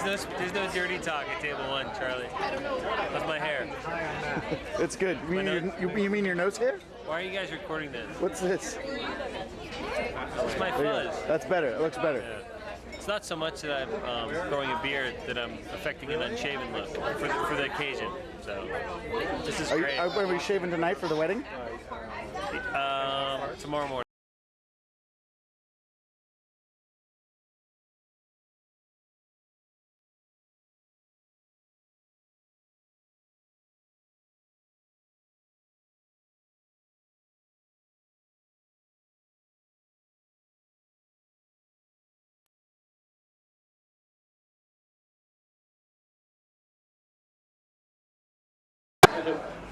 There's no dirty talk at table one, Charlie. How's my hair? It's good. You mean your nose hair? Why are you guys recording this? What's this? It's my fuzz. That's better. It looks better. Yeah. It's not so much that I'm growing a beard that I'm affecting an unshaven look for the occasion. So this is great. Are we shaving tonight for the wedding? Tomorrow morning.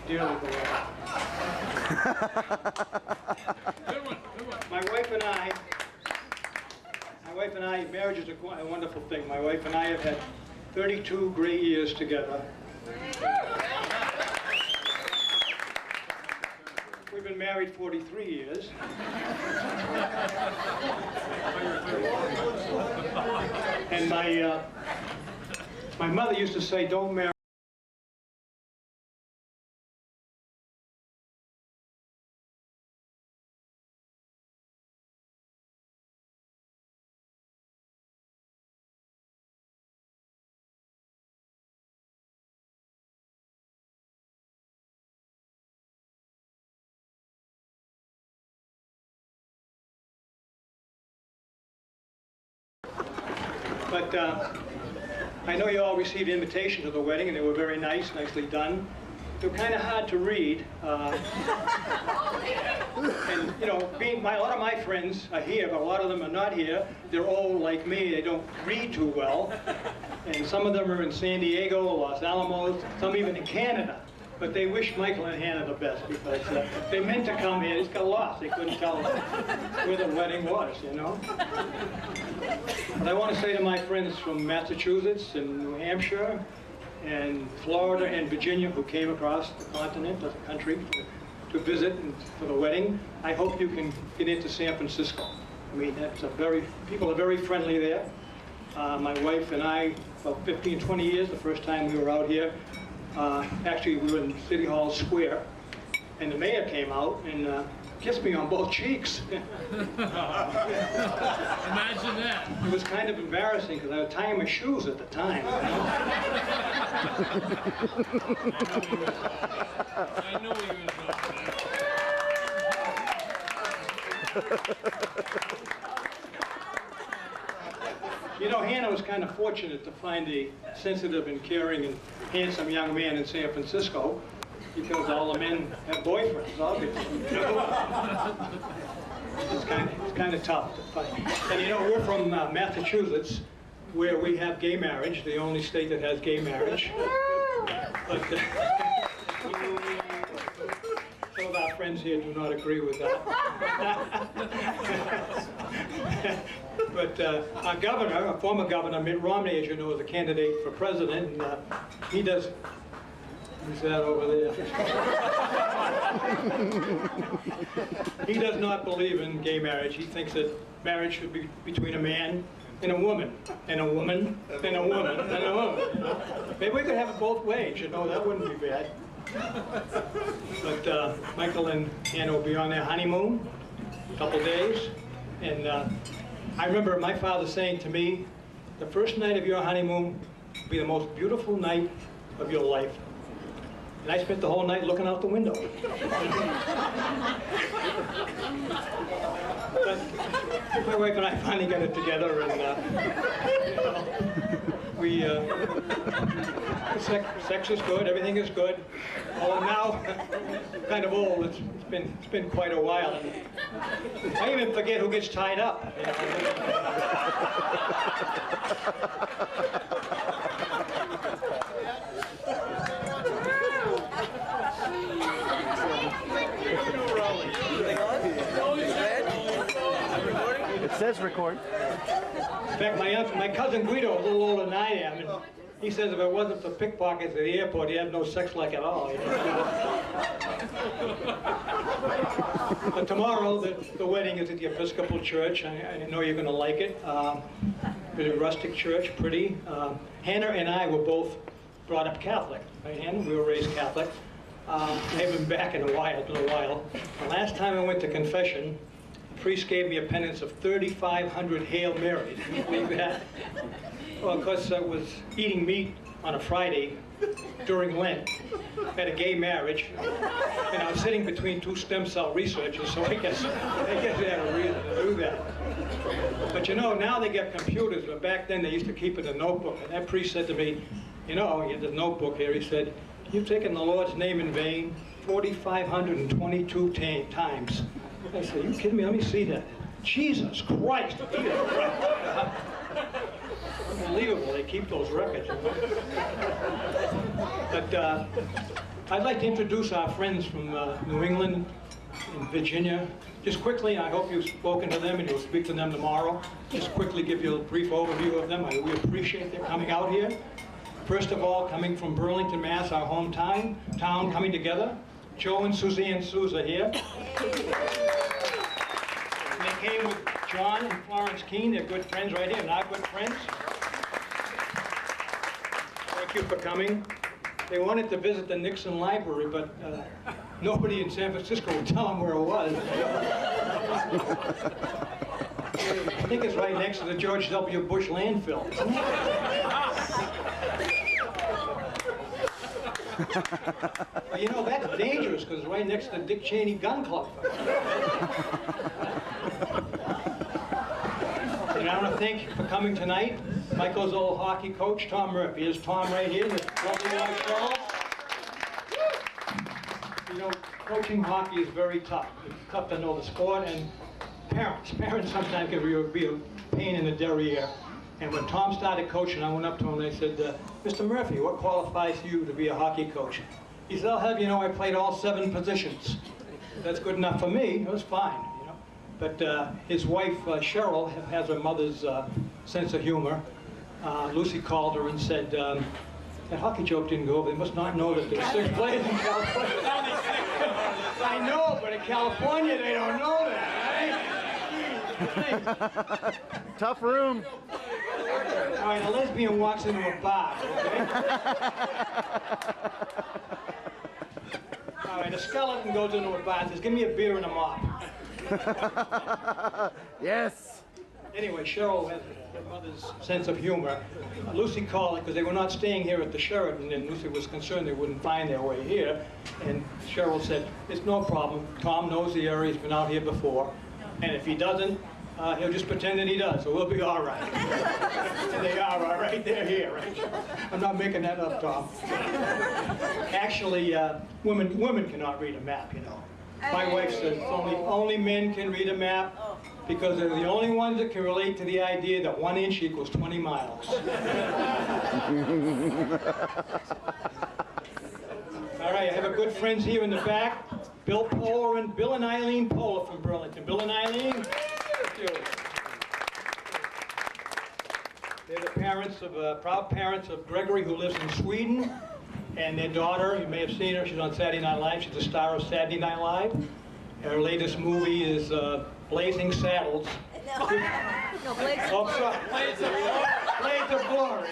Dearly beloved. My wife and I, marriage is a wonderful thing. My wife and I have had 32 great years together. We've been married 43 years. And my mother used to say, don't marry. But I know you all received an invitation to the wedding, and they were very nice, nicely done. They were kind of hard to read. And, you know, a lot of my friends are here, but a lot of them are not here. They're old like me. They don't read too well. And some of them are in San Diego, Los Alamos, some even in Canada. But they wish Michael and Hannah the best because they meant to come here. They just got lost. They couldn't tell where the wedding was, you know. But I want to say to my friends from Massachusetts and New Hampshire and Florida and Virginia who came across the continent, the country, to visit and for the wedding, I hope you can get into San Francisco. I mean, people are very friendly there. My wife and I, about 15, 20 years, the first time we were out here, actually we were in City Hall Square, and the mayor came out and kissed me on both cheeks. Imagine that. It was kind of embarrassing because I was tying my shoes at the time. You know? I know he was You know, Hanna was kind of fortunate to find a sensitive and caring and handsome young man in San Francisco, because all the men have boyfriends, obviously. You know? It's kind of tough to find. And you know, we're from Massachusetts, where we have gay marriage, the only state that has gay marriage. But some of our friends here do not agree with that. But our governor, our former governor, Mitt Romney, as you know, is a candidate for president, and he does. Who's that over there? He does not believe in gay marriage. He thinks that marriage should be between a man and a woman, and a woman, and a woman, and a woman. You know? Maybe we could have it both ways, you know, that wouldn't be bad. But Michael and Hanna will be on their honeymoon, a couple days, and I remember my father saying to me, the first night of your honeymoon will be the most beautiful night of your life. And I spent the whole night looking out the window. But my wife and I finally got it together, and you know, sex is good, everything is good. Although now, I'm kind of old, it's been quite a while. And I even forget who gets tied up. You know? It says record. In fact, my cousin Guido, a little older than I am, and he says if it wasn't for pickpockets at the airport, he'd have no sex life at all. You know? But tomorrow, the wedding is at the Episcopal Church. I know you're going to like it. Pretty rustic church, pretty. Hanna and I were both brought up Catholic. Right, Hanna? We were raised Catholic. I haven't been back in a while, The last time I went to confession, the priest gave me a penance of 3,500 Hail Marys. Can you believe that? Well, of course, I was eating meat on a Friday during Lent. I had a gay marriage, and I was sitting between two stem cell researchers, so I guess they had a reason to do that. But you know, now they get computers, but back then they used to keep it in a notebook. And that priest said to me, you know, he had the notebook here, he said, "You've taken the Lord's name in vain 4,522 times." I said, "You kidding me? Let me see that." Jesus Christ! Unbelievable, they keep those records. You know? But I'd like to introduce our friends from New England and Virginia. Just quickly, I hope you've spoken to them and you'll speak to them tomorrow. Just quickly give you a brief overview of them. We appreciate their coming out here. First of all, coming from Burlington, Mass., our hometown, coming together, Joe and Suzanne Souza here. And they came with John and Florence Keene. They're good friends right here, not good friends. Thank you for coming. They wanted to visit the Nixon Library, but nobody in San Francisco would tell them where it was. I think it's right next to the George W. Bush landfill. Well, you know, that's dangerous because it's right next to the Dick Cheney gun club. And I want to thank you for coming tonight. Michael's old hockey coach, Tom Murphy. Here's Tom right here, the lovely white Charles. You know, coaching hockey is very tough. It's tough to know the sport, and parents sometimes can be a pain in the derriere. And when Tom started coaching, I went up to him and I said, "Mr. Murphy, what qualifies you to be a hockey coach?" He said, "I'll have you know I played all 7 positions." That's good enough for me. It was fine, you know. But his wife, Cheryl, has her mother's sense of humor. Lucy called her and said, "That hockey joke didn't go over. They must not know that there's 6 players in California." I know, but in California they don't know that, right? Tough room. All right, a lesbian walks into a bar, okay? All right, a skeleton goes into a bar and says, "Give me a beer and a mop." Yes. Anyway, Cheryl has her mother's sense of humor. Lucy called because they were not staying here at the Sheraton, and Lucy was concerned they wouldn't find their way here. And Cheryl said, "It's no problem. Tom knows the area. He's been out here before. And if he doesn't, he'll just pretend that he does, so we'll be all right." And they are all right. They're here, right? I'm not making that up, Tom. Actually, women cannot read a map, you know. My wife says only men can read a map because they're the only ones that can relate to the idea that 1 inch equals 20 miles. All right, I have a good friends here in the back. Bill and Eileen Poehler from Burlington. Bill and Eileen. They're the proud parents of Gregory, who lives in Sweden, and their daughter. You may have seen her. She's on Saturday Night Live. She's the star of Saturday Night Live. Her latest movie is Blazing Saddles. No, Blades of Glory. Blades of Glory.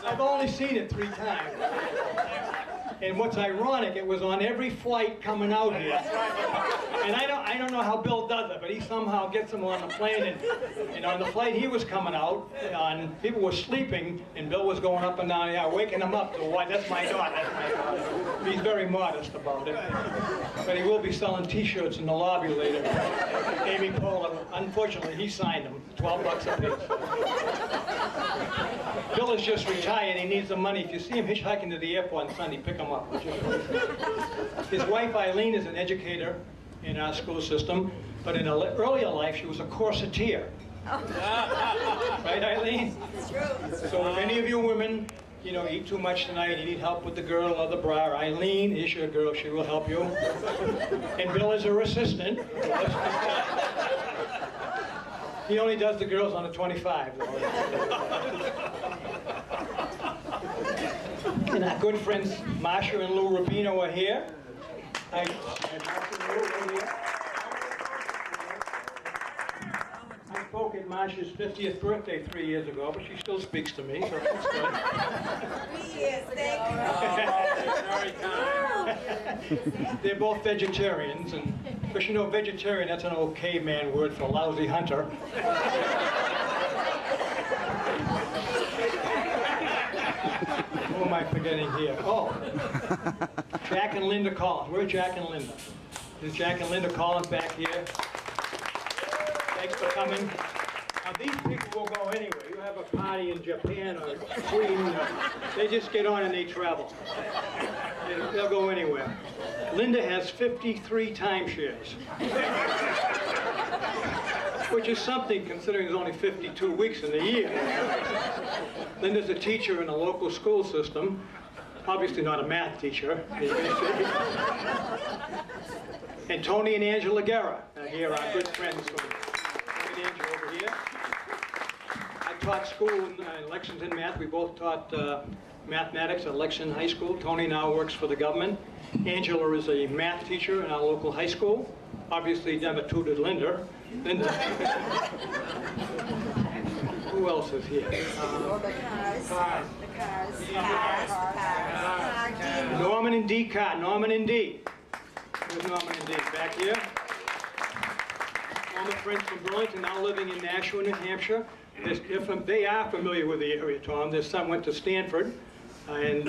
I've only seen it 3 times. And what's ironic, it was on every flight coming out here. And I don't know how Bill does it, but he somehow gets them on the plane. And on the flight he was coming out, and people were sleeping, and Bill was going up and down the aisle, waking them up. So why? That's my daughter. That's my daughter. He's very modest about it. But he will be selling T-shirts in the lobby later. Amy Poehler, unfortunately, he signed them, $12 a piece. Bill is just retired. He needs the money. If you see him hitchhiking to the airport on Sunday, pick him up. His wife Eileen is an educator in our school system, but in her earlier life she was a corseteer. Right, Eileen? It's true. So if any of you women, you know, eat too much tonight, you need help with the girdle or the bra, Eileen is your girl. She will help you. And Bill is her assistant. He only does the girls on a 25. And our good friends Marsha and Lou Rubino are here. I spoke at celebrated Marcia's 50th birthday 3 years ago, but she still speaks to me, so that's good. 3 years, thank you. They're both vegetarians, and because you know, vegetarian, that's an old caveman word for lousy hunter. Who am I forgetting here? Oh, Jack and Linda Collins. Where are Jack and Linda? Is Jack and Linda Collins back here? Thanks for coming. Now these people will go anywhere. You have a party in Japan or Sweden, they just get on and they travel. They'll go anywhere. Linda has 53 timeshares, which is something considering there's only 52 weeks in the year. Linda's a teacher in a local school system, obviously not a math teacher. And Tony and Angela Guerra are here, our good friends from Tony and Angela over here. I taught school in Lexington math. We both taught mathematics at Lexington High School. Tony now works for the government. Angela is a math teacher in our local high school. Obviously never tutored Linda. Who else is here? Norman and Dee Carr. Norman and Dee. There's Norman and Dee back here. Former friends from Burlington, now living in Nashua, New Hampshire. They are familiar with the area, Tom. Their son went to Stanford, and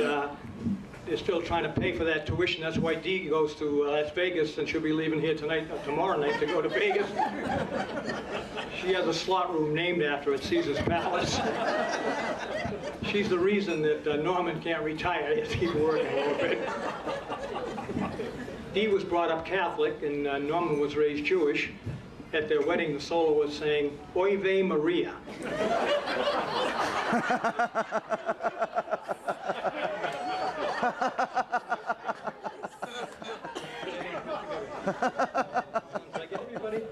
they're still trying to pay for that tuition. That's why Dee goes to Las Vegas, and she'll be leaving here tonight, tomorrow night, to go to Vegas. She has a slot room named after her at Caesar's Palace. She's the reason that Norman can't retire. He has to keep working a little bit. Dee was brought up Catholic, and Norman was raised Jewish. At their wedding, the solo was saying, Oy vey Maria. Did I get everybody?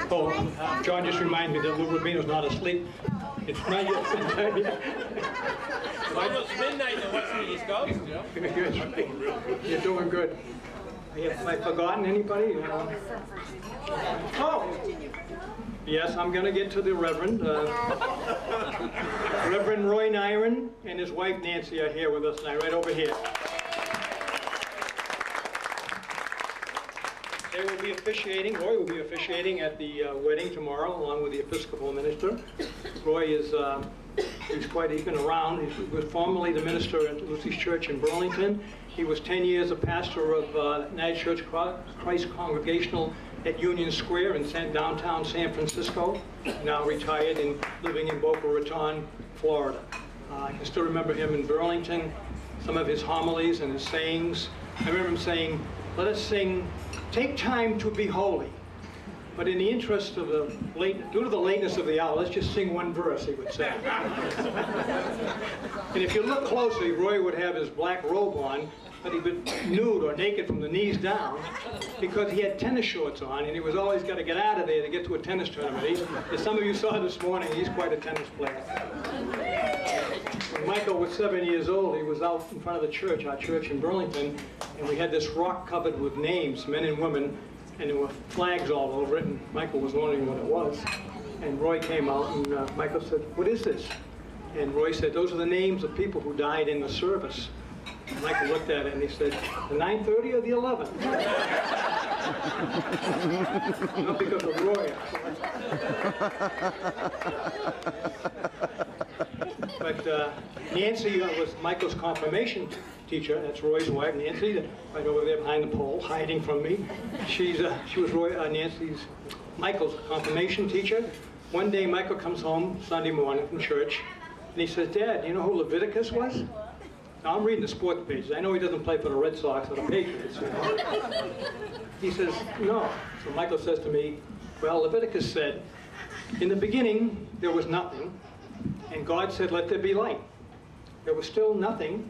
Oh, John just reminded me that Lou Rubino's not asleep. It's not yet midnight yet. It's almost midnight in Western East Coast, you know? You're doing good. Have I forgotten anybody? Oh! Yes, I'm going to get to the Reverend. Reverend Roy Nyron and his wife Nancy are here with us tonight, right over here. They will be officiating, Roy will be officiating at the wedding tomorrow along with the Episcopal minister. Roy is he's been around. He was formerly the minister at Lucy's Church in Burlington. He was 10 years a pastor of United Church Christ Congregational at Union Square in downtown San Francisco. Now retired and living in Boca Raton, Florida. I can still remember him in Burlington, some of his homilies and his sayings. I remember him saying, let us sing, take time to be holy. But in the interest of due to the lateness of the hour, let's just sing one verse, he would say. And if you look closely, Roy would have his black robe on, but he'd be nude or naked from the knees down because he had tennis shorts on, and he was always got to get out of there to get to a tennis tournament. As some of you saw this morning, he's quite a tennis player. When Michael was 7 years old, he was out in front of the church, our church in Burlington, and we had this rock covered with names, men and women, and there were flags all over it, and Michael was wondering what it was. And Roy came out, and Michael said, what is this? And Roy said, those are the names of people who died in the service. And Michael looked at it, and he said, the 9:30 or the 11th? Not because of Roy. But Nancy was Michael's confirmation teacher. That's Roy's wife, Nancy, right over there behind the pole, hiding from me. She was Michael's confirmation teacher. One day, Michael comes home Sunday morning from church, and he says, Dad, do you know who Leviticus was? Now, I'm reading the sports pages. I know he doesn't play for the Red Sox or the Patriots. You know? He says, no. So Michael says to me, well, Leviticus said, in the beginning, there was nothing, and God said, let there be light. There was still nothing,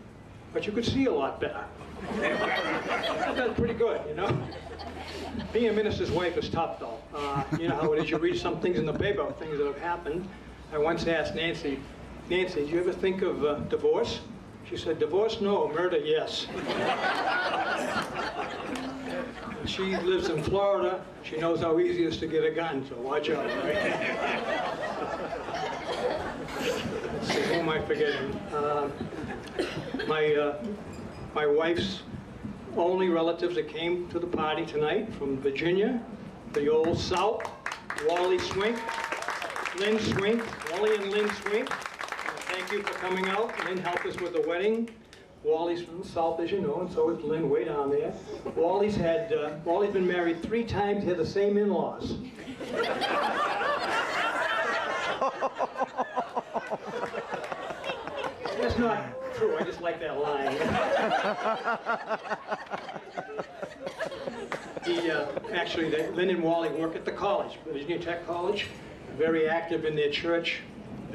but you could see a lot better. That's pretty good, you know? Being a minister's wife is tough, though. You know how it is. You read some things in the paper, things that have happened. I once asked Nancy, did you ever think of divorce? She said, divorce, no. Murder, yes. She lives in Florida. She knows how easy it is to get a gun, so watch out, right? Let's see, who am I forgetting? My wife's only relatives that came to the party tonight from Virginia, the old South, Wally Swink, Lynn Swink, Wally and Lynn Swink. Thank you for coming out and help us with the wedding. Wally's from the South, as you know, and so is Lynn way down there. Wally's been married 3 times, had the same in-laws. That's not true, I just like that line. Lynn and Wally work at the college, Virginia Tech College, very active in their church,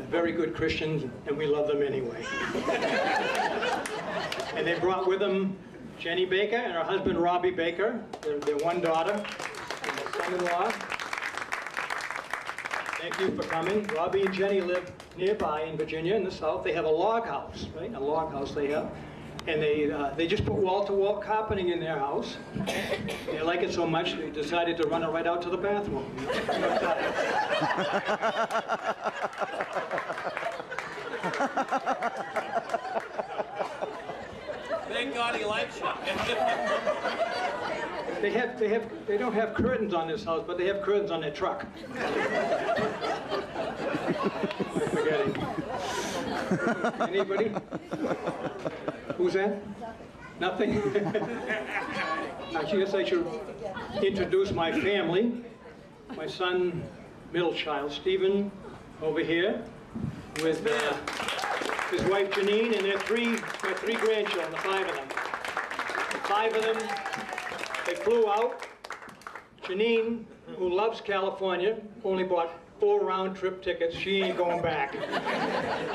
very good Christians, and we love them anyway. And they brought with them Jenny Baker and her husband Robbie Baker, their one daughter, and their son-in-law. Thank you for coming. Robbie and Jenny live nearby in Virginia in the South. They have a log house, right? A log house they have. And they just put wall-to-wall carpeting in their house. They like it so much they decided to run it right out to the bathroom. Thank God he likes you. They don't have curtains on this house, but they have curtains on their truck. I'm forgetting. Anybody? Who's that? Nothing? I guess I should introduce my family. My son, middle child, Stephen, over here, with his wife Janine, and their three grandchildren, the 5 of them. The 5 of them, they flew out. Janine, who loves California, only bought 4 round-trip tickets. She ain't going back.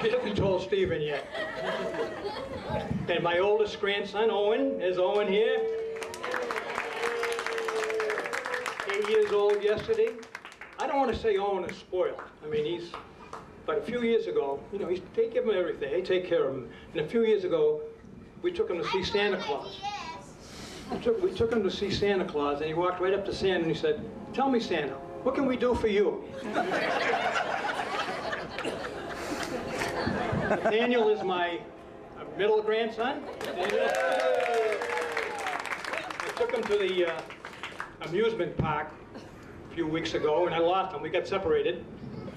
She hasn't told Stephen yet. And my oldest grandson, Owen, is Owen here. 8 years old yesterday. I don't want to say Owen is spoiled. I mean, but a few years ago, you know, they give him everything. They take care of him. And a few years ago, we took him to see Santa Claus. We took him to see Santa Claus, and he walked right up to Santa and he said, "Tell me, Santa, what can we do for you?" Daniel is my middle grandson. I took him to the amusement park a few weeks ago, and I lost him. We got separated.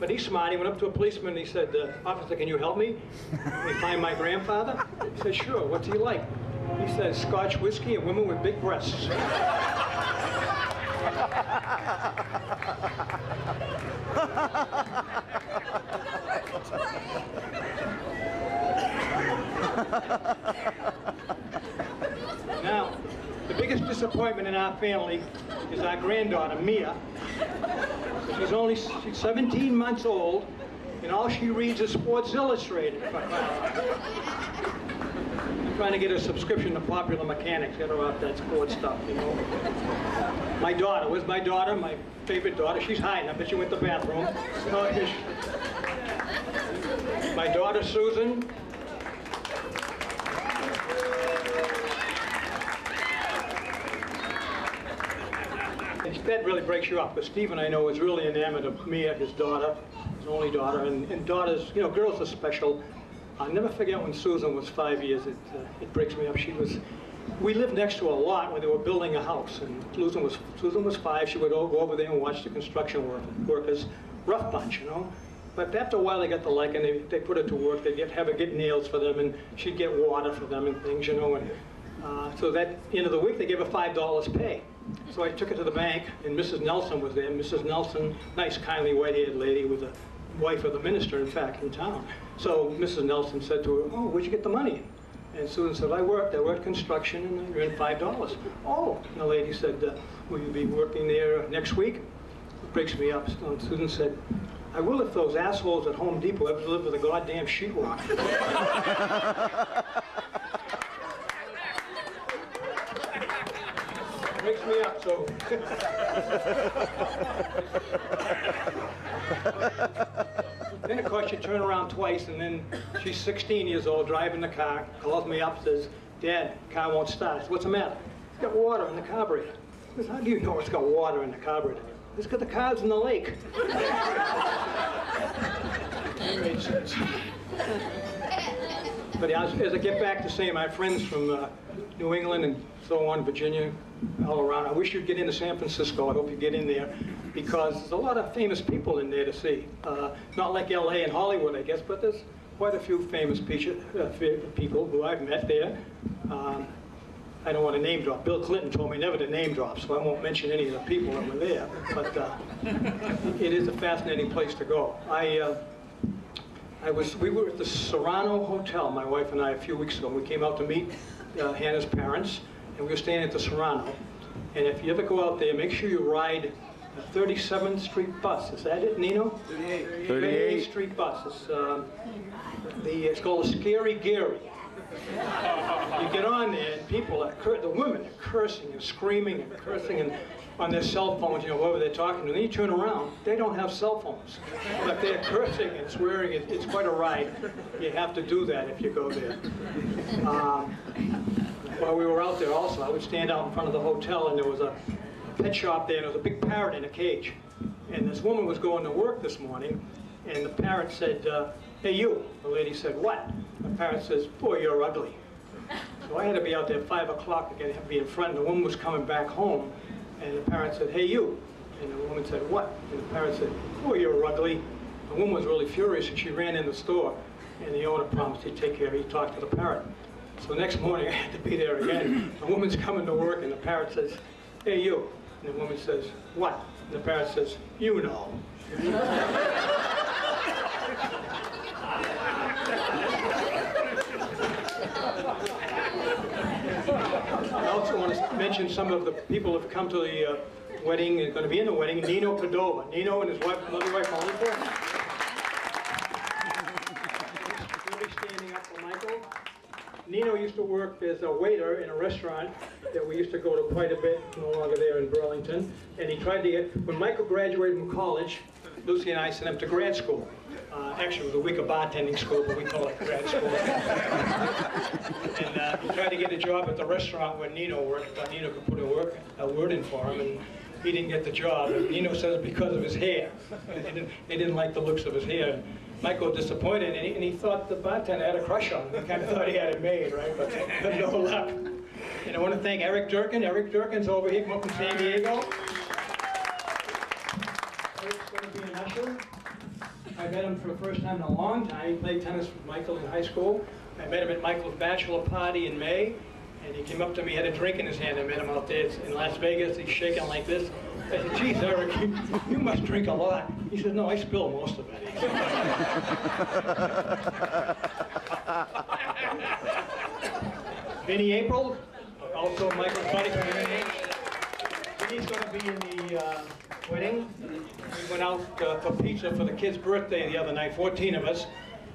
But he's smart. He went up to a policeman and he said, "Officer, can you help me? Can we find my grandfather?" He said, "Sure. What's he like?" He said, "Scotch whiskey and women with big breasts." Now, the biggest disappointment in our family is our granddaughter, Mia. She's 17 months old, and all she reads is Sports Illustrated. I'm trying to get a subscription to Popular Mechanics, get her off that sports stuff, you know. My daughter, where's my daughter? My favorite daughter. She's hiding. I bet she went to the bathroom. My daughter, Susan. That really breaks you up, because Stephen, I know, is really enamored of Mia, his daughter, his only daughter, and daughters, you know, girls are special. I'll never forget when Susan was 5 years. It breaks me up. We lived next to a lot where they were building a house, and Susan was 5. She would go over there and watch the construction workers. Rough bunch, you know. But after a while, they got to like, and they put her to work. They'd have her get nails for them, and she'd get water for them and things, you know. And so that end of the week, they gave her $5 pay. So I took her to the bank, and Mrs. Nelson was there. Mrs. Nelson, nice, kindly, white-haired lady, was the wife of the minister, in fact, in town. So Mrs. Nelson said to her, "Oh, where'd you get the money?" And Susan said, I worked construction, and I earned $5. "Oh," and the lady said, "Will you be working there next week?" It breaks me up. So Susan said, "I will if those assholes at Home Depot ever deliver the goddamn sheetrock." Breaks me up, so. Then, of course, you turn around twice, and then she's 16 years old, driving the car, calls me up, says, "Dad, car won't start." I said, "What's the matter?" "It's got water in the carburetor." He says, how do you know it's got water in the cupboard? It's got the car's in the lake. But as I get back to saying my friends from New England and so on, Virginia, all around, I wish you'd get into San Francisco. I hope you get in there, because there's a lot of famous people in there to see. Not like LA and Hollywood, I guess, but there's quite a few famous people who I've met there. I don't want to name drop. Bill Clinton told me never to name drop, so I won't mention any of the people that were there. But it is a fascinating place to go. We were at the Serrano Hotel, my wife and I, a few weeks ago. We came out to meet Hannah's parents, and we were staying at the Serrano. And if you ever go out there, make sure you ride the 37th Street bus. Is that it, Nino? 38th Street bus. It's called a Scary Gary. You get on there, and people the women are cursing and screaming and cursing and on their cell phones, you know, whoever they're talking to. And then you turn around, they don't have cell phones. But they're cursing and swearing. It's quite a ride. You have to do that if you go there. While we were out there also, I would stand out in front of the hotel, and there was a pet shop there, and there was a big parrot in a cage. And this woman was going to work this morning, and the parrot said, hey, you. The lady said, what? The parrot says, boy, you're ugly. So I had to be out there at 5 o'clock to be in front, and the woman was coming back home, and the parrot said, hey, you. And the woman said, what? And the parrot said, boy, you're ugly. The woman was really furious, and she ran in the store, and the owner promised he'd take care of it. He talked to the parrot. So the next morning, I had to be there again. The woman's coming to work, and the parrot says, hey, you. And the woman says, what? And the parrot says, you know. I also want to mention some of the people who have come to the wedding, going to be in the wedding. Nino Padova. Nino and his wife, lovely wife, Melissa. He'll be standing up for Michael. Nino used to work as a waiter in a restaurant that we used to go to quite a bit, no longer there in Burlington. And he tried to get, when Michael graduated from college, Lucy and I sent him to grad school. Actually, it was a week of bartending school, but we call it grad school. And he tried to get a job at the restaurant where Nino worked. Nino could put a word in for him, and he didn't get the job. And Nino says because of his hair. They didn't like the looks of his hair. Michael was disappointed, and he thought the bartender had a crush on him. He kind of thought he had it made, right? But no luck. And I want to thank Eric Durkin. Eric Durkin's over here, come up from San Diego. Eric's going to be an usher. I met him for the first time in a long time. He played tennis with Michael in high school. I met him at Michael's bachelor party in May, and he came up to me, had a drink in his hand. I met him out there in Las Vegas. He's shaking like this. I said, geez, Eric, you must drink a lot. He said, no, I spill most of it. Vinny April, also Michael's buddy from Vinny. Vinny's going to be in the wedding. We went out for pizza for the kid's birthday the other night, 14 of us.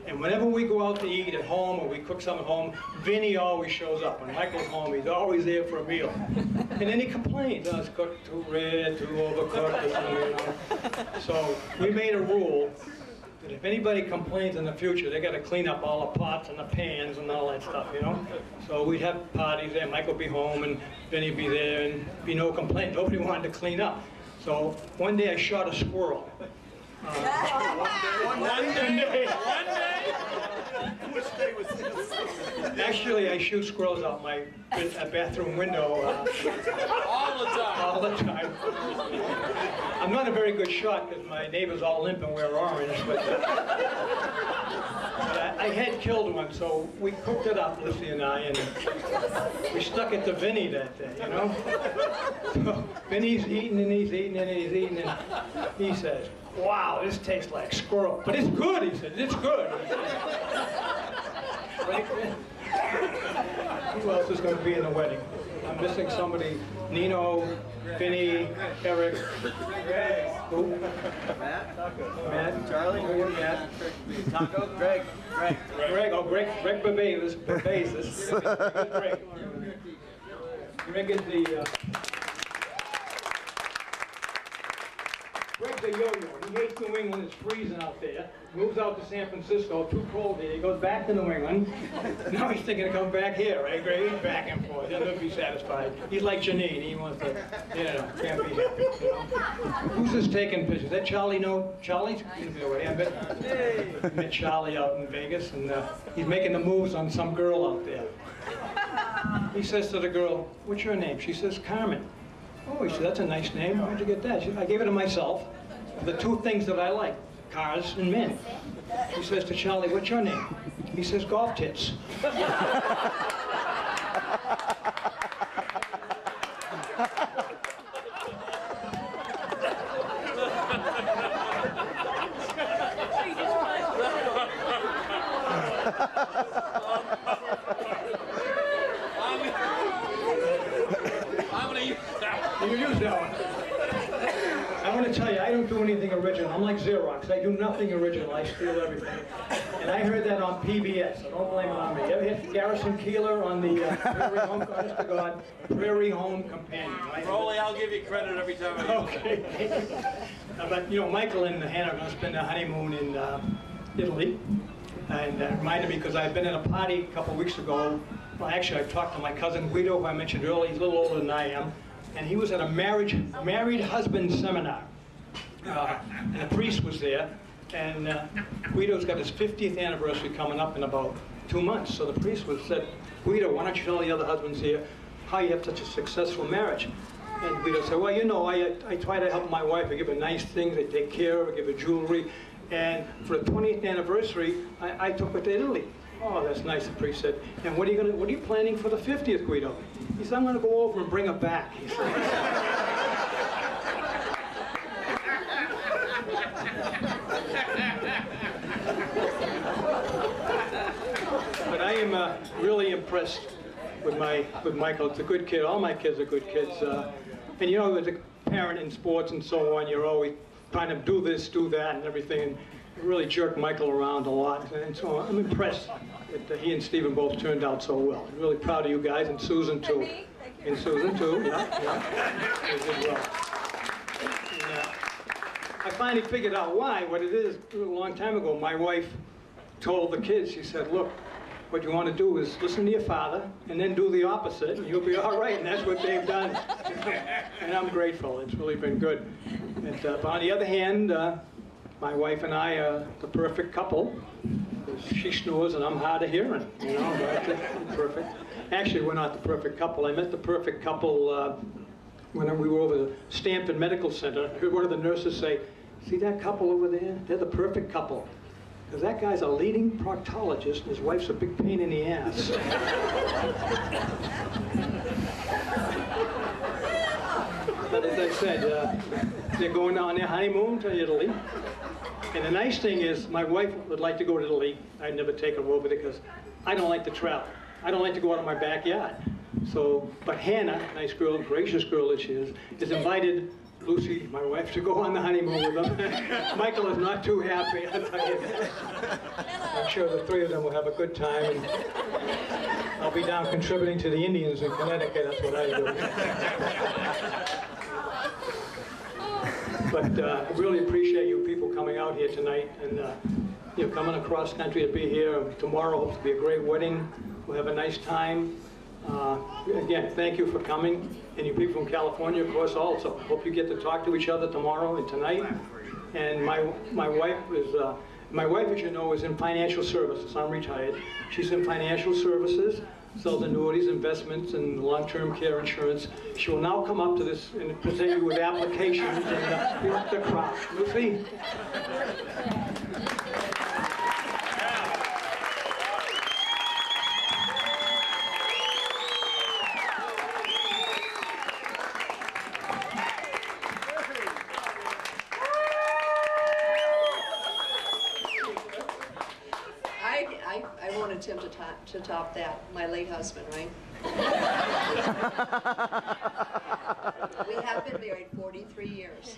And whenever we go out to eat at home or we cook something at home, Vinny always shows up. When Michael's home, he's always there for a meal. And then he complains, oh, it's cooked too red, too overcooked, you know. So we made a rule that if anybody complains in the future, they got to clean up all the pots and the pans and all that stuff, you know. So we'd have parties there, Michael would be home and Vinny would be there, and be no complaint. Nobody wanted to clean up. So one day I shot a squirrel. One day. Which day was this? Actually, I shoot squirrels out my bathroom window all the time. I'm not a very good shot because my neighbors all limp and wear orange, but I had killed one, so we cooked it up, Lucy and I, and we stuck it to Vinny that day, you know? So Vinny's eating and he's eating and he's eating, and he says, wow, this tastes like squirrel. But it's good, he said, it's good. Right? Who else is going to be in the wedding? I'm missing somebody. Nino, Vinny, Eric. Who? Matt. Charlie. Matt. Taco. Greg. Oh, Greg Babazis. Greg. Greg is the... Greg's a yo-yo. He hates New England. It's freezing out there. Moves out to San Francisco. Too cold here. He goes back to New England. Now he's thinking of coming back here, right, Greg? He's back and forth. He'll never be satisfied. He's like Janine. He wants to, can't be happy. Who's this taking pictures? Is that Charlie? No, Charlie? I met Charlie out in Vegas, and he's making the moves on some girl out there. He says to the girl, "What's your name?" She says, "Carmen." Oh, he said, "That's a nice name. Where'd you get that?" She said, "I gave it to myself. The two things that I like, cars and men." He says to Charlie, "What's your name?" He says, "Golf tits." You use that one. I want to tell you, I don't do anything original. I'm like Xerox. I do nothing original. I steal everything. And I heard that on PBS, so don't blame it on me. You ever hit Garrison Keillor on the Prairie Home, honest to God, Prairie Home Companion, right? Rollie, I'll give you credit every time I use it. Okay. But, Michael and Hanna are going to spend their honeymoon in Italy. And that reminded me, because I've been at a party a couple weeks ago. Well, actually, I talked to my cousin Guido, who I mentioned earlier. He's a little older than I am. And he was at a married husband seminar. And the priest was there. And Guido's got his 50th anniversary coming up in about 2 months. So the priest said, "Guido, why don't you tell the other husbands here how you have such a successful marriage?" And Guido said, "Well, I try to help my wife. I give her nice things. I take care of her. I give her jewelry. And for the 20th anniversary, I took her to Italy." "Oh, that's nice," the priest said. "And what are you planning for the 50th, Guido?" He said, "I'm going to go over and bring her back," he said. But I am really impressed with Michael. It's a good kid. All my kids are good kids. And as a parent in sports and so on, you're always trying to do this, do that, and everything. And really jerked Michael around a lot. And so I'm impressed that he and Stephen both turned out so well. I'm really proud of you guys, and Susan too. And Susan too, yeah. They did well. And, I finally figured out what it is. A long time ago, my wife told the kids, she said, "Look, what you want to do is listen to your father and then do the opposite, and you'll be all right." And that's what they've done. And I'm grateful. It's really been good. And, but on the other hand, my wife and I are the perfect couple. She snores and I'm hard of hearing. That's perfect. Actually, we're not the perfect couple. I met the perfect couple when we were over the Stanford Medical Center. I heard one of the nurses say, "See that couple over there? They're the perfect couple. Because that guy's a leading proctologist and his wife's a big pain in the ass." But as I said, they're going on their honeymoon to Italy. And the nice thing is, my wife would like to go to Italy. I'd never take her over because I don't like to travel. I don't like to go out of my backyard. So, but Hanna, nice girl, gracious girl that she is invited Lucy, my wife, to go on the honeymoon with them. Michael is not too happy, I'll tell you that. I'm sure the three of them will have a good time. And I'll be down contributing to the Indians in Connecticut. That's what I do. But I really appreciate you people coming out here tonight and coming across country to be here. Tomorrow hopes to be a great wedding. We'll have a nice time. Again, thank you for coming. And you people from California, of course, also. Hope you get to talk to each other tomorrow and tonight. And my wife, as you know, is in financial services. I'm retired. She's in financial services, sells annuities, investments, and long-term care insurance. She will now come up to this and present you with applications and the crowd. Lucy? I won't attempt to top that, my late husband, right? We have been married 43 years.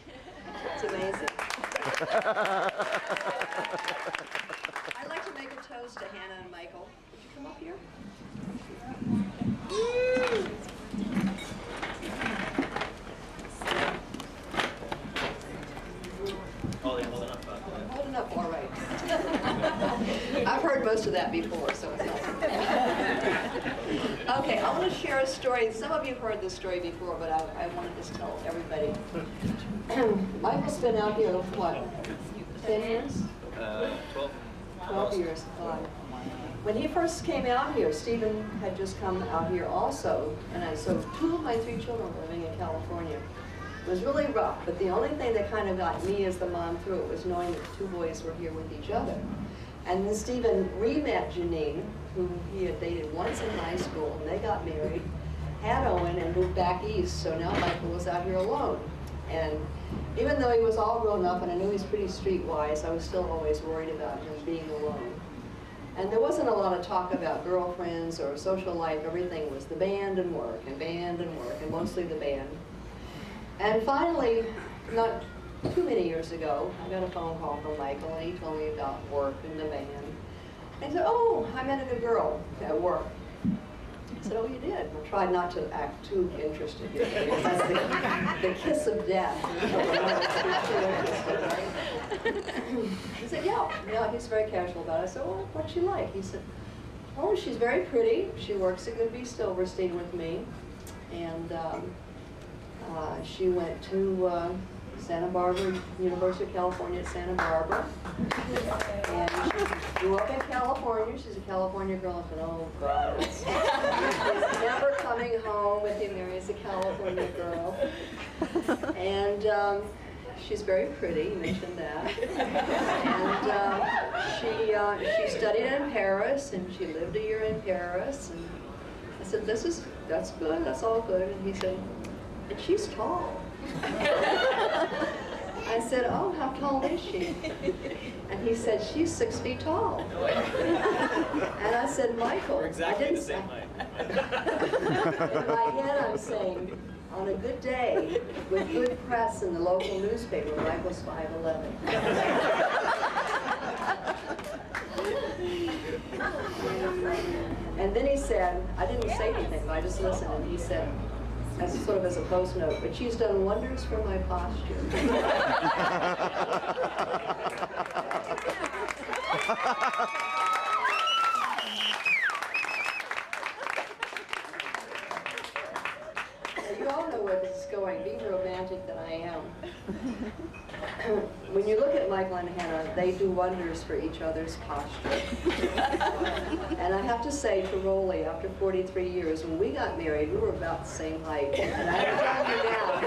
It's amazing. I'd like to make a toast to Hanna and Michael. Would you come up here? most of that before, so it's not. Okay, I want to share a story. Some of you have heard this story before, but I want to just tell everybody. Michael's been out here, what, 10 years? 12 years. When he first came out here, Stephen had just come out here also, and so 2 of my 3 children were living in California. It was really rough, but the only thing that kind of got me as the mom through it was knowing that the 2 boys were here with each other. And then Stephen re-met Janine, who he had dated once in high school, and they got married, had Owen, and moved back east, so now Michael was out here alone. And even though he was all grown up, and I knew he was pretty streetwise, I was still always worried about him being alone. And there wasn't a lot of talk about girlfriends or social life. Everything was the band and work, and band and work, and mostly the band. And finally, not too many years ago, I got a phone call from Michael, and he told me about work and the band. And he said, oh, I met a good girl at work. I said, oh, you did? I tried not to act too interested here, because that's the kiss of death. He said, yeah, he's very casual about it. I said, well, what's she like? He said, oh, she's very pretty. She works at Goodby Silverstein with me. And she went to Santa Barbara, University of California at Santa Barbara. And she grew up in California. She's a California girl. I said, oh, God. She's never coming home if he marries a California girl. And she's very pretty, you mentioned that. And she studied in Paris, and she lived a year in Paris. And I said, that's good, that's all good. And he said, and she's tall. I said, oh, how tall is she? And he said, she's 6 feet tall. And I said, Michael, We're exactly the same height. In my head, I'm saying, on a good day, with good press in the local newspaper, Michael's 5'11". And then he said, I didn't say anything, but I just listened, and he said, as sort of as a post note, but she's done wonders for my posture. You all know where this is going, being romantic that I am. When you look at Michael and Hannah, they do wonders for each other's posture. And I have to say to Rollie, after 43 years, when we got married, we were about the same height. And I tell you now,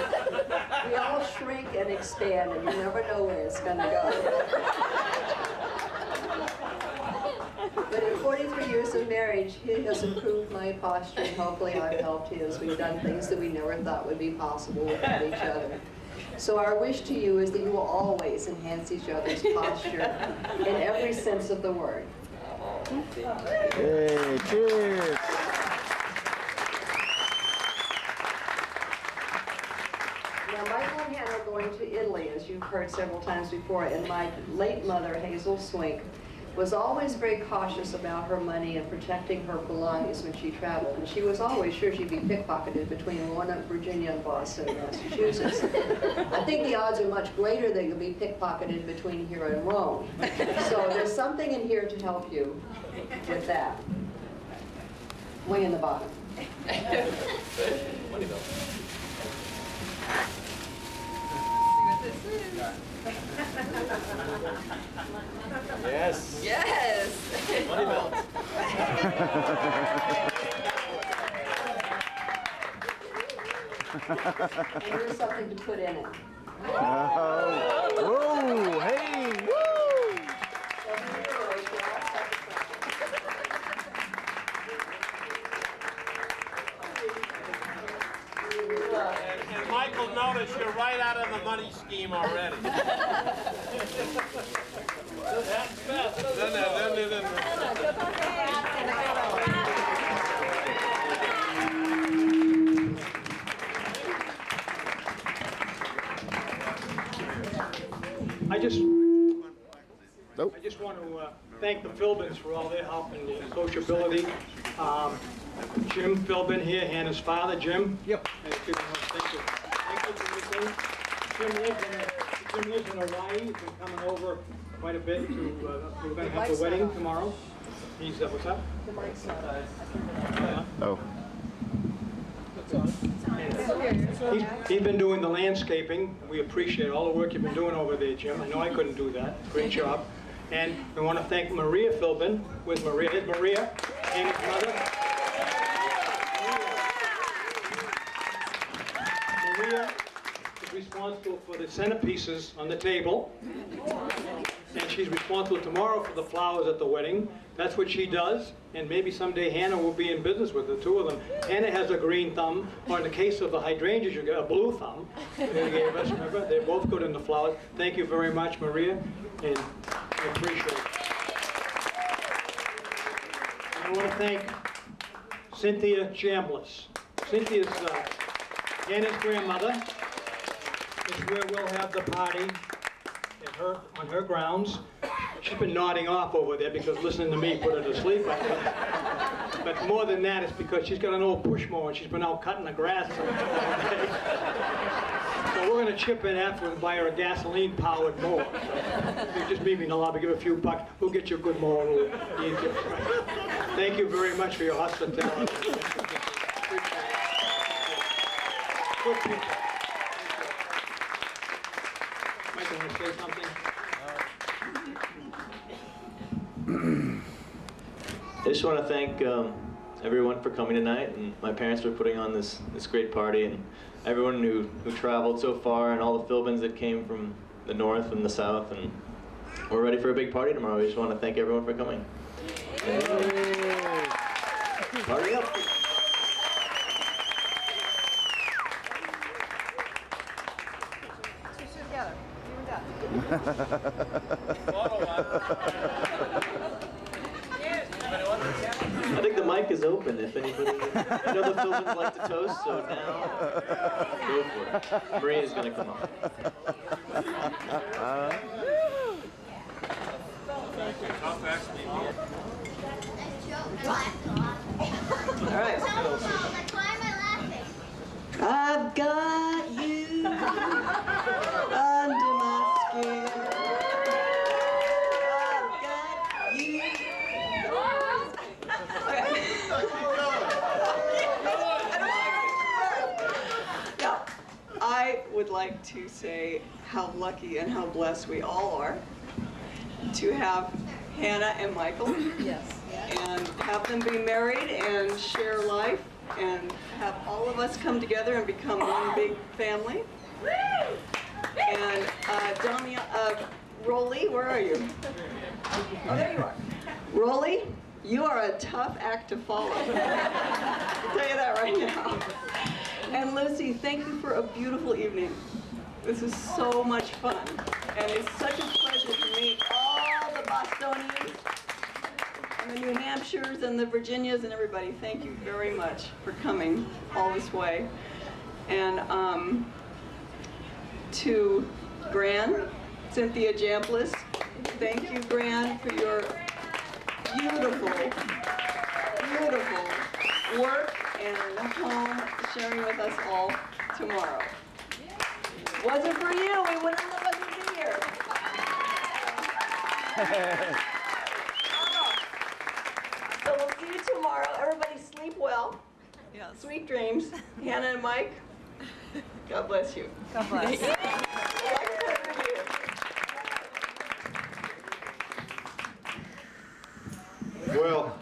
we all shrink and expand, and you never know where it's going to go. But in 43 years of marriage, he has improved my posture, and hopefully I've helped his. We've done things that we never thought would be possible without each other. So our wish to you is that you will always enhance each other's posture in every sense of the word. Hey, cheers. Now, Michael and Hanna are going to Italy, as you've heard several times before, and my late mother, Hazel Swink, was always very cautious about her money and protecting her belongings when she traveled. And she was always sure she'd be pickpocketed between Roanoke, Virginia, and Boston, Massachusetts. I think the odds are much greater that you'll be pickpocketed between here and Rome. So there's something in here to help you with that. Way in the bottom. Money belt. Yes. Yes. Money belt. And here's something to put in it. Oh, hey, woo! And Michael noticed you're right out of the money scheme already. That's fast. No. I just want to thank the Philbins for all their help and sociability. Jim Philbin here, Hannah's father, Jim. Yep. Thank you for everything. Jim lives in Hawaii. He's been coming over quite a bit to, we're going to have the wedding tomorrow. He's, what's up? Oh. He's been doing the landscaping. We appreciate all the work you've been doing over there, Jim. I know I couldn't do that. Great job. And we want to thank Maria Philbin. Where's Maria? Here's Maria, Annie's mother. Maria is responsible for the centerpieces on the table. And she's responsible tomorrow for the flowers at the wedding. That's what she does. And maybe someday Hannah will be in business with the two of them. Hannah has a green thumb, or in the case of the hydrangeas, you get a blue thumb. They gave us, remember? They're both good in the flowers. Thank you very much, Maria, and I appreciate it. I want to thank Cynthia Chambliss. Cynthia's Hannah's grandmother. Is where we'll have the party on her grounds. She's been nodding off over there because listening to me put her to sleep, I think. But more than that, it's because she's got an old push mower and she's been out cutting the grass all day. So we're going to chip in after and buy her a gasoline-powered mower. So just meet me in the lobby, give her a few bucks. We'll get you a good mower. Thank you very much for your hospitality. Good people. Mike, want to say something? I just want to thank everyone for coming tonight, and my parents for putting on this great party, and everyone who traveled so far, and all the Philbins that came from the north and the south, and we're ready for a big party tomorrow. We just want to thank everyone for coming. Party up! I think the mic is open if anybody, I know the Philbins like to toast, so now, go for it. Maria's gonna come on. All right. I've got you under my skin. I've got you. Now, I would like to say how lucky and how blessed we all are to have Hannah and Michael. Yes. And have them be married and share life and have all of us come together and become one big family. And Rollie, where are you? Oh, there you are. Rollie, you are a tough act to follow. I'll tell you that right now. And Lucy, thank you for a beautiful evening. This is so much fun. And it's such a pleasure to meet all the Bostonians and the New Hampshires and the Virginias and everybody. Thank you very much for coming all this way. And to Gran, Cynthia Chambliss, thank you, Gran, for your beautiful, beautiful work and home sharing with us all tomorrow. Wasn't for you, we wouldn't be here. So we'll see you tomorrow. Everybody sleep well. Yes. Sweet dreams. Hannah and Mike, God bless you. God bless. Well,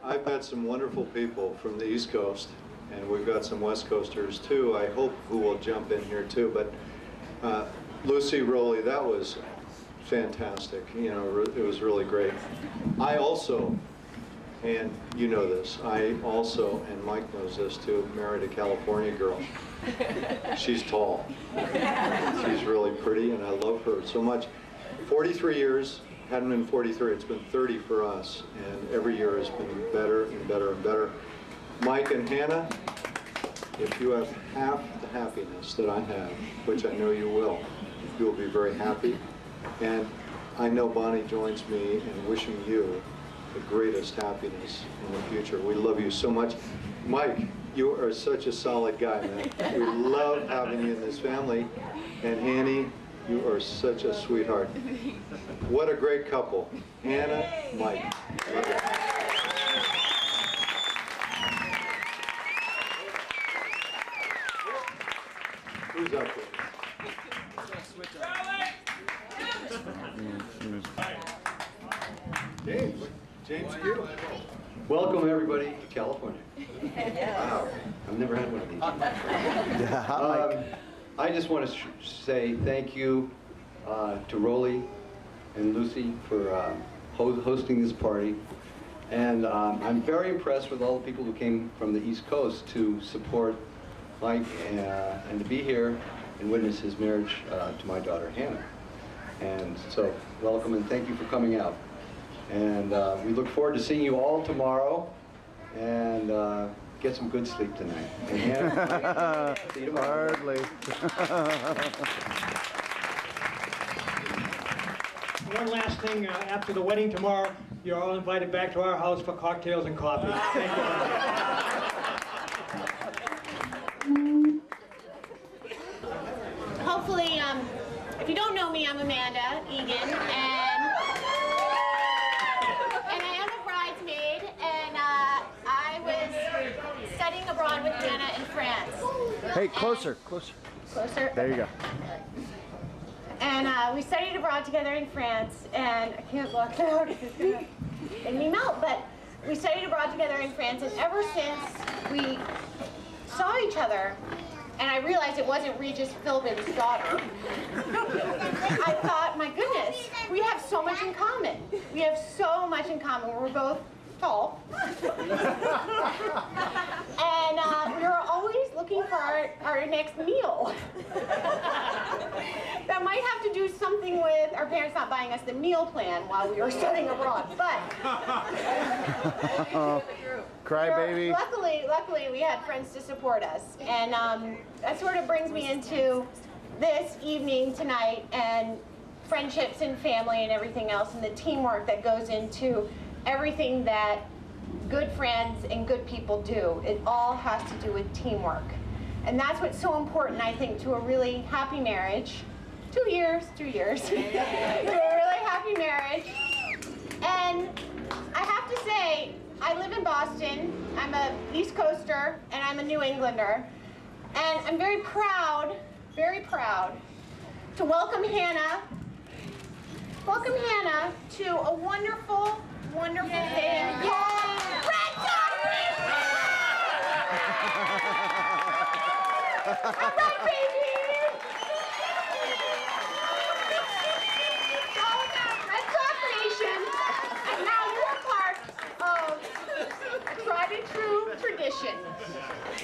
I've met some wonderful people from the East Coast, and we've got some West Coasters too, I hope, who will jump in here too. But Lucy, Rollie, that was fantastic. You know, it was really great. I also, and you know this, I also, and Mike knows this too, married a California girl. She's tall. She's really pretty, and I love her so much. 43 years. Hadn't been 43, it's been 30 for us, and every year has been better and better and better. Mike and Hannah, if you have half the happiness that I have, which I know you will be very happy. And I know Bonnie joins me in wishing you the greatest happiness in the future. We love you so much. Mike, you are such a solid guy, man. We love having you in this family. And Annie, You are such a sweetheart. What a great couple. Hanna, Mike. Love it. Who's up with James. James Q. Welcome everybody to California. Wow, I've never had one of these. I just want to say thank you to Rollie and Lucy for hosting this party. And I'm very impressed with all the people who came from the East Coast to support Mike and to be here and witness his marriage to my daughter Hanna. And so welcome and thank you for coming out. And we look forward to seeing you all tomorrow and get some good sleep tonight. And Hanna, see you tomorrow. Hardly. One last thing, after the wedding tomorrow, you're all invited back to our house for cocktails and coffee. Thank you. Hopefully, if you don't know me, I'm Amanda Egan, and I am a bridesmaid, and I was studying abroad with Hanna in France. Hey, closer, closer. Closer? There you go. And we studied abroad together in France, and I can't block that out because it's gonna make me melt, but we studied abroad together in France, and ever since we saw each other, and I realized it wasn't Regis Philbin's daughter, I thought, my goodness, we have so much in common. We have so much in common. We're both tall. And we were always looking for our next meal. That might have to do something with our parents not buying us the meal plan while we were studying abroad, but Cry baby. Luckily we had friends to support us, and that sort of brings me into this evening tonight and friendships and family and everything else, and the teamwork that goes into everything that good friends and good people do. It all has to do with teamwork, and that's what's so important, I think, to a really happy marriage. 2 years, to a really happy marriage. And I have to say, I live in Boston, I'm a East Coaster, and I'm a New Englander. And I'm very proud to welcome Hanna to a wonderful, wonderful day called Red Sox Nation! All right, baby! It's all about Red Sox Nation, and now you're part of a tried and true tradition.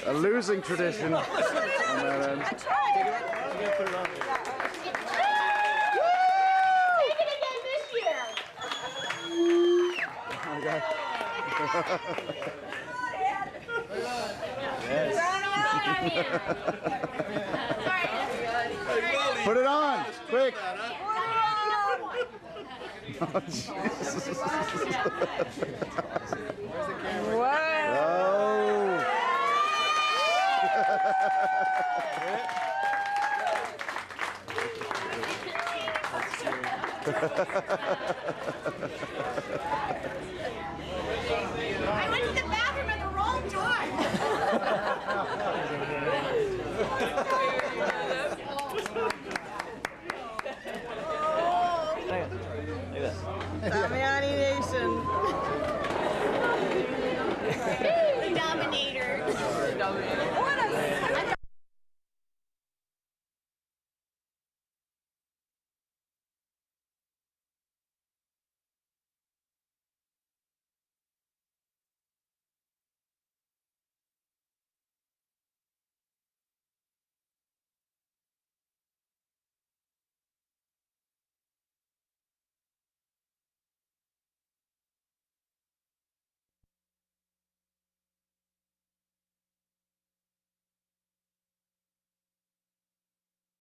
A losing tradition on that end. Take it again this year. Put it on, quick. Oh, I went to the bathroom at the wrong time.